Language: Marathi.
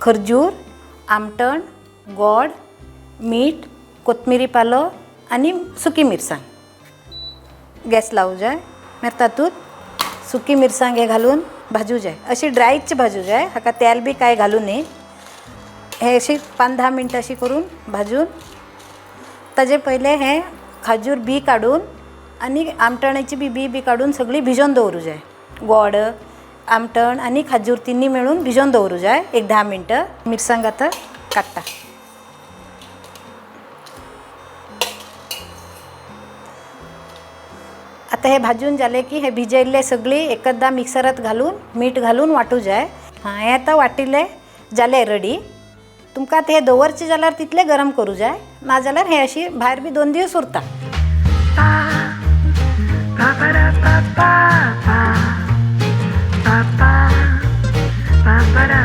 खरजूर, आमटण, गोड, मीठ, कोथमिरी पालो आणि सुकी मिरसांग गॅस लावू जाय. मागीर तातूंत सुकी मिरसांग हे घालून भाजू जाय. अशी ड्रायच भाजू जाय, हाका तेल बी काय घालू नये. हे अशी 5-10 मिनटं अशी करून भाजून ताजे पहिले हे खजूर बी काढून आणि आमटणाची बी काढून सगळी भिजोवन दवरू जाय. गोड, आमटण आणि खजूर तिन्ही मिळून भिजोवन दवरू जाय 1-10 मिनटं. मिरसांग आता काडटा. आता हे भाजून जाले की हे भिजयल्ले सगळी एकदा मिक्सरात घालून मीठ घालून वाटू जाय. हां, हे आता वाटिल्ले जाले रेडी. तुमकां ते दवरचे जाल्यार तितले गरम करू जाय, ना जाल्यार हे अशी भायर बी 2 दीस उरता. Pa pa